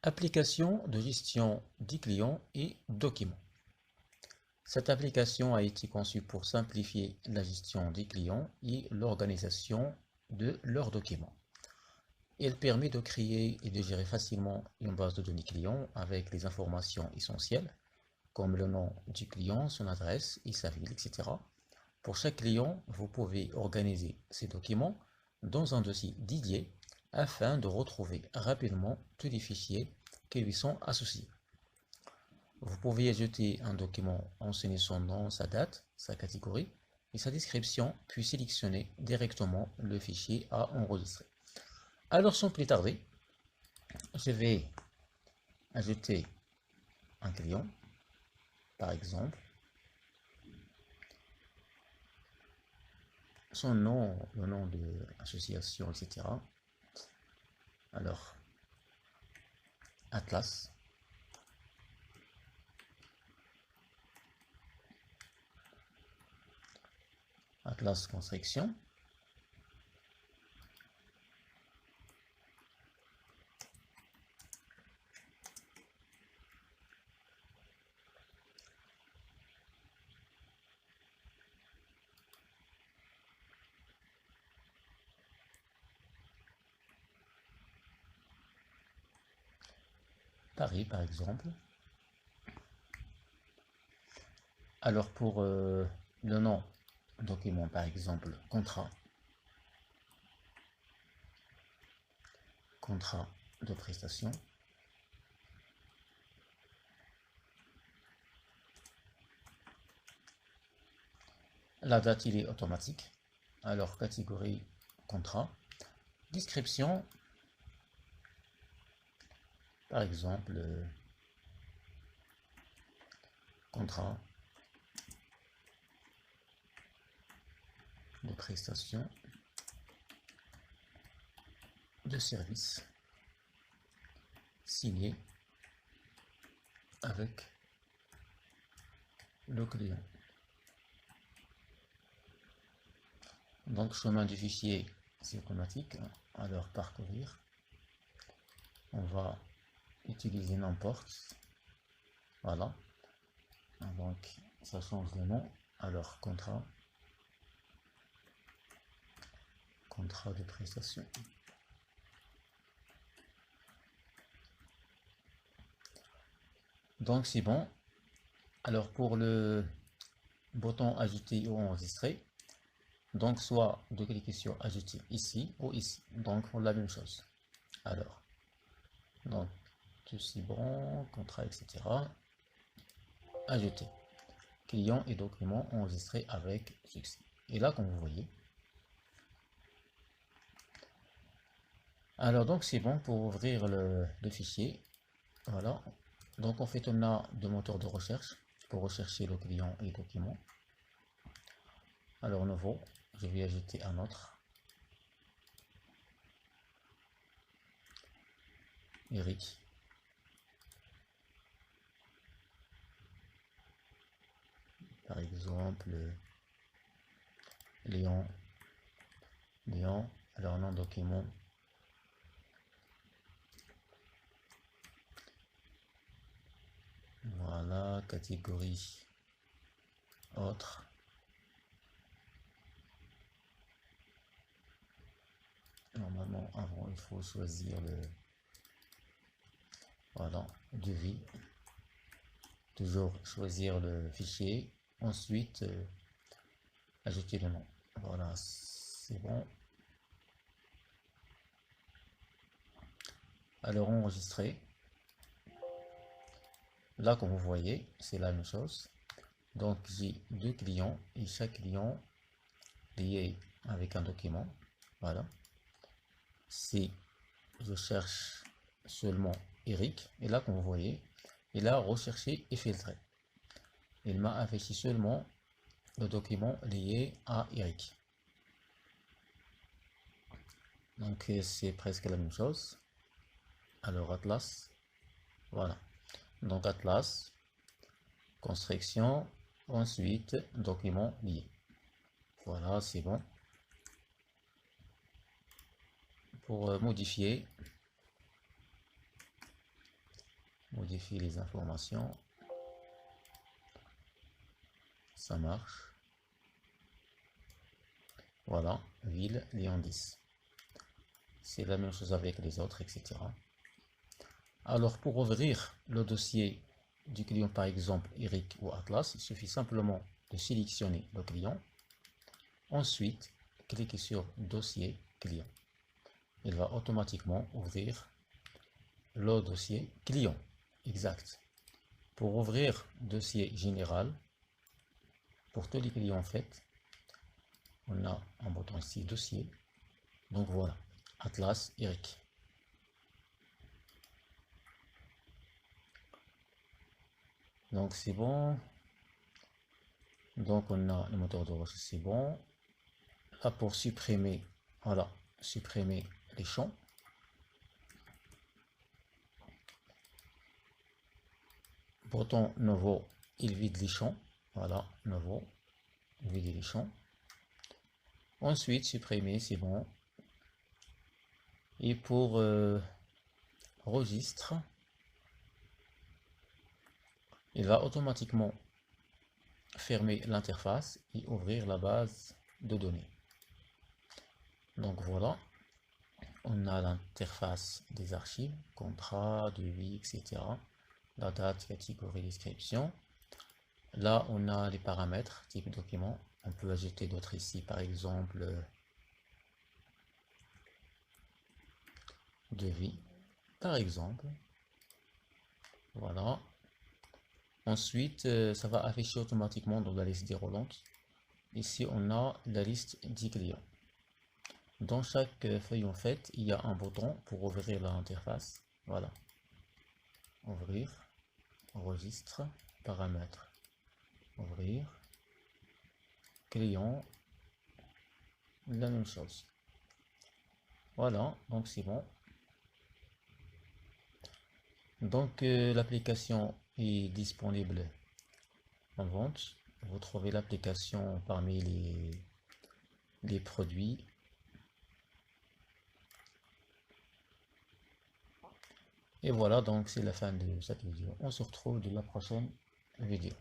Application de gestion des clients et documents. Cette application a été conçue pour simplifier la gestion des clients et l'organisation de leurs documents. Elle permet de créer et de gérer facilement une base de données clients avec les informations essentielles, comme le nom du client, son adresse et sa ville, etc. Pour chaque client, vous pouvez organiser ces documents dans un dossier dédié afin de retrouver rapidement tous les fichiers qui lui sont associés. Vous pouvez ajouter un document enseignant son nom, sa date, sa catégorie et sa description, puis sélectionner directement le fichier à enregistrer. Alors sans plus tarder, je vais ajouter un client, par exemple, son nom, le nom de l'association, etc. Alors, Atlas. Atlas Construction. Paris, par exemple. Alors pour le nom document, par exemple, contrat de prestation. La date, il est automatique. Alors catégorie contrat. Description, par exemple, contrat de prestation de service signé avec le client. Donc chemin du fichier, c'est automatique. Alors parcourir, on va utiliser n'importe. Voilà. Donc ça change le nom. Alors contrat de prestation. Donc c'est bon. Alors pour le bouton ajouter ou enregistrer, donc soit de cliquer sur ajouter ici ou ici. Donc on la même chose. Alors, donc ceci bon, contrat, etc. Ajouter. Client et document enregistrés avec succès. Et là, comme vous voyez, alors donc c'est bon pour ouvrir le fichier. Voilà. Donc on fait un A de moteur de recherche pour rechercher le client et document. Alors nouveau, je vais ajouter un autre. Eric. Par exemple, Léon. Alors nom document. Voilà, catégorie autre. Normalement, avant, il faut choisir le devis. Toujours choisir le fichier. Ensuite, ajouter le nom. Voilà, c'est bon. Alors, enregistrer. Là, comme vous voyez, c'est la même chose. Donc, j'ai deux clients et chaque client lié avec un document. Voilà. Si je cherche seulement Eric, et là, comme vous voyez, il a recherché et filtré. Il m'a affiché seulement le document lié à Eric. Donc, c'est presque la même chose. Alors, Atlas. Voilà. Donc, Atlas, construction, ensuite, document lié. Voilà, c'est bon. Pour modifier, Modifier les informations. Ça marche. Voilà, ville, Lyon 10. C'est la même chose avec les autres, etc. Alors, pour ouvrir le dossier du client, par exemple Eric ou Atlas, il suffit simplement de sélectionner le client. Ensuite, cliquez sur Dossier client. Il va automatiquement ouvrir le dossier client. Exact. Pour ouvrir dossier général, pour tous les clients en fait, on a un bouton ici, dossier. Donc voilà, Atlas Eric. Donc c'est bon. Donc on a le moteur de recherche, c'est bon. Là pour supprimer, voilà, supprimer les champs. Bouton nouveau, il vide les champs. Voilà, nouveau, vider les champs. Ensuite supprimer, c'est bon. Et pour registre, il va automatiquement fermer l'interface et ouvrir la base de données. Donc voilà, on a l'interface des archives, contrat, devis, etc. La date, catégorie, description. Là, on a les paramètres, type document. On peut ajouter d'autres ici, par exemple, devis, par exemple. Voilà. Ensuite, ça va afficher automatiquement dans la liste déroulante. Ici, on a la liste des clients. Dans chaque feuille, en fait, il y a un bouton pour ouvrir l'interface. Voilà. Ouvrir, registre, paramètres. Ouvrir, client, la même chose. Voilà, donc c'est bon. Donc l'application est disponible en vente. Vous trouvez l'application parmi les produits. Et voilà, donc c'est la fin de cette vidéo. On se retrouve de la prochaine vidéo.